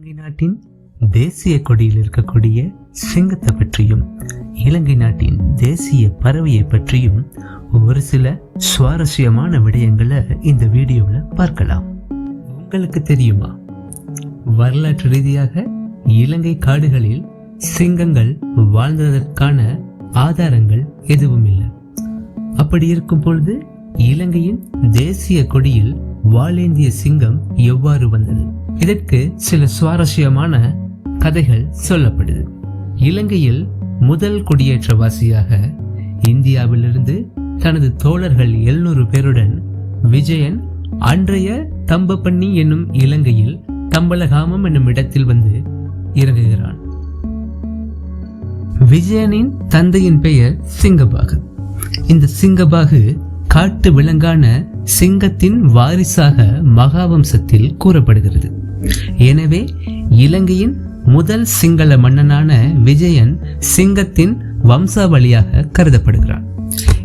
இலங்கை நாட்டின் தேசிய கொடியில் இருக்கக்கூடிய சிங்கத்தை பற்றியும் இலங்கை நாட்டின் தேசிய பறவையை பற்றியும் ஒரு சில சுவாரஸ்யமான விடயங்களை இந்த வீடியோவில் பார்க்கலாம். உங்களுக்கு தெரியுமா, வரலாற்று ரீதியாக இலங்கை காடுகளில் சிங்கங்கள் வாழ்ந்ததற்கான ஆதாரங்கள் எதுவும் இல்லை. அப்படி இருக்கும் பொழுது இலங்கையின் தேசிய கொடியில் வாளேந்திய சிங்கம் எவ்வாறு வந்தது? இதற்கு சில சுவாரஸ்யமான கதைகள் சொல்லப்படுது. இலங்கையில் முதல் குடியேற்றவாசியாக இந்தியாவிலிருந்து தனது தோழர்கள் 700 பேருடன் விஜயன் அன்றைய தம்பப்பண்ணி என்னும் இலங்கையில் தம்பலகாமம் என்னும் இடத்தில் வந்து இறங்குகிறான். விஜயனின் தந்தையின் பெயர் சிங்கபாகு. இந்த சிங்கபாகு காட்டு விலங்கான சிங்கத்தின் வாரிசாக மகாவம்சத்தில் கூறப்படுகிறது. எனவே இலங்கையின் முதல் சிங்கள மன்னனான விஜயன் சிங்கத்தின் வம்சாவளியாக கருதப்படுகிறான்.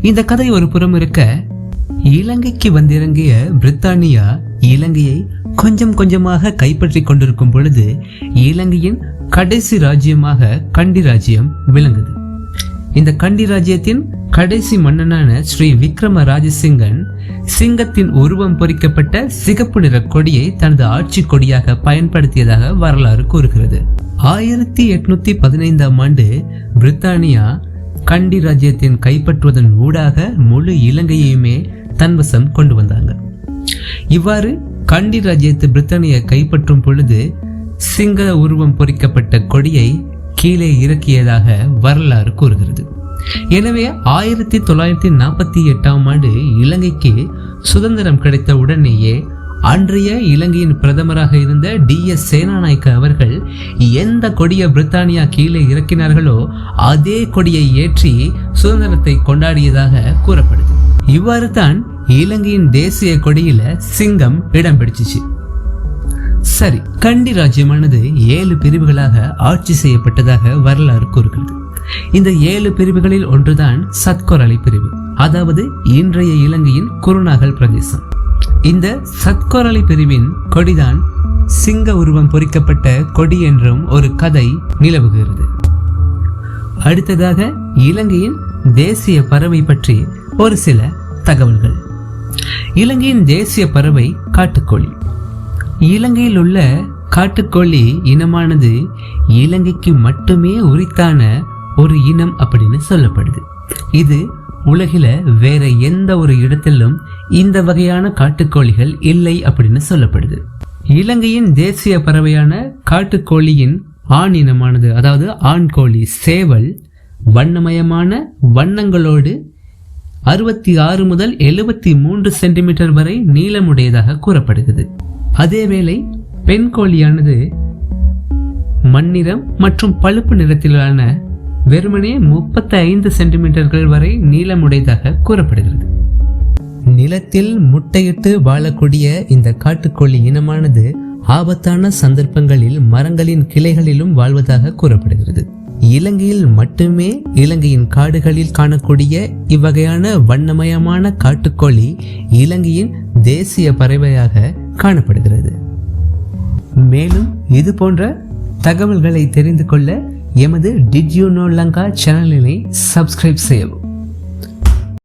இந்த கதை ஒரு புறம் இருக்க, இலங்கைக்கு வந்திறங்கிய பிரித்தானியா இலங்கையை கொஞ்சம் கொஞ்சமாக கைப்பற்றி கொண்டிருக்கும் பொழுது இலங்கையின் கடைசி ராஜ்யமாக கண்டி ராஜ்யம் விளங்குது. இந்த கண்டி ராஜ்யத்தின் கடைசி மன்னனான ஸ்ரீ விக்ரம ராஜசிங்கன் சிங்கத்தின் உருவம் பொறிக்கப்பட்ட சிகப்பு நிற கொடியை தனது ஆட்சி கொடியாக பயன்படுத்தியதாக வரலாறு கூறுகிறது. 1815ஆம் ஆண்டு பிரித்தானியா கண்டி ராஜ்யத்தின் கைப்பற்றுவதன் ஊடாக முழு இலங்கையுமே தன்வசம் கொண்டு வந்தாங்க. இவ்வாறு கண்டி ராஜ்யத்தை பிரித்தானியா கைப்பற்றும் பொழுது சிங்க உருவம் பொறிக்கப்பட்ட கொடியை கீழே இறக்கியதாக வரலாறு கூறுகிறது. எனவே 1948ஆம் ஆண்டு இலங்கைக்கு சுதந்திரம் கிடைத்த உடனேயே அன்றைய இலங்கையின் பிரதமராக இருந்த DS சேனாநாயக்க அவர்கள் எந்த கொடியை பிரித்தானியா கீழே இறக்கினார்களோ அதே கொடியை ஏற்றி சுதந்திரத்தை கொண்டாடியதாக கூறப்படுது. இவ்வாறு தான் இலங்கையின் தேசிய கொடியில சிங்கம் இடம் பிடிச்சிச்சு. சரி, கண்டி ராஜ்யமானது 7 பிரிவுகளாக ஆட்சி செய்யப்பட்டதாக வரலாறு கூறுகிறது. இந்த 7 பிரிவுகளில் ஒன்றுதான் சத்கொரளி பிரிவு, அதாவது இன்றைய இலங்கையின் குருநாகல் பிரதேசம். இந்த சத்கொரளி பிரிவின் கொடிதான் சிங்க உருவம் பொறிக்கப்பட்ட கொடி என்றும் ஒரு கதை நிலவுகிறது. அடுத்ததாக இலங்கையின் தேசிய பறவை பற்றி ஒரு சில தகவல்கள். இலங்கையின் தேசிய பறவை காட்டுக்கோழி. இலங்கையில் உள்ள காட்டுக்கோழி இனமானது இலங்கைக்கு மட்டுமே உரித்தான ஒரு இனம் அப்படின்னு சொல்லப்படுது. இது உலகில வேற எந்த ஒரு இடத்திலும் இந்த வகையான காட்டுக்கோழிகள் இல்லை அப்படின்னு சொல்லப்படுது. இலங்கையின் தேசிய பறவையான காட்டுக்கோழியின் ஆண் இனமானது, அதாவது ஆண் கோழி சேவல், வண்ணமயமான வண்ணங்களோடு 66 முதல் 73 சென்டிமீட்டர் வரை நீளமுடையதாக கூறப்படுகிறது. அதேவேளை பெண் கோழியானது மண்ணிறம் மற்றும் பழுப்பு நிறத்திலான வெறுமனே 35 சென்டிமீட்டர்கள் வரை நீளமுடையதாக கூறப்படுகிறது. நிலத்தில் முட்டையிட்டு வாழக்கூடிய இந்த காட்டுக்கோழி இனமானது ஆபத்தான சந்தர்ப்பங்களில் மரங்களின் கிளைகளிலும் வாழ்வதாக கூறப்படுகிறது. இலங்கையில் மட்டுமே இலங்கையின் காடுகளில் காணக்கூடிய இவ்வகையான வண்ணமயமான காட்டுக்கோழி இலங்கையின் தேசிய பறவையாக காணப்படுகிறது. மேலும் இது போன்ற தகவல்களை தெரிந்து கொள்ள எமது டிட் யூ நோ லங்கா சேனலினை சப்ஸ்கிரைப் செய்யவும்.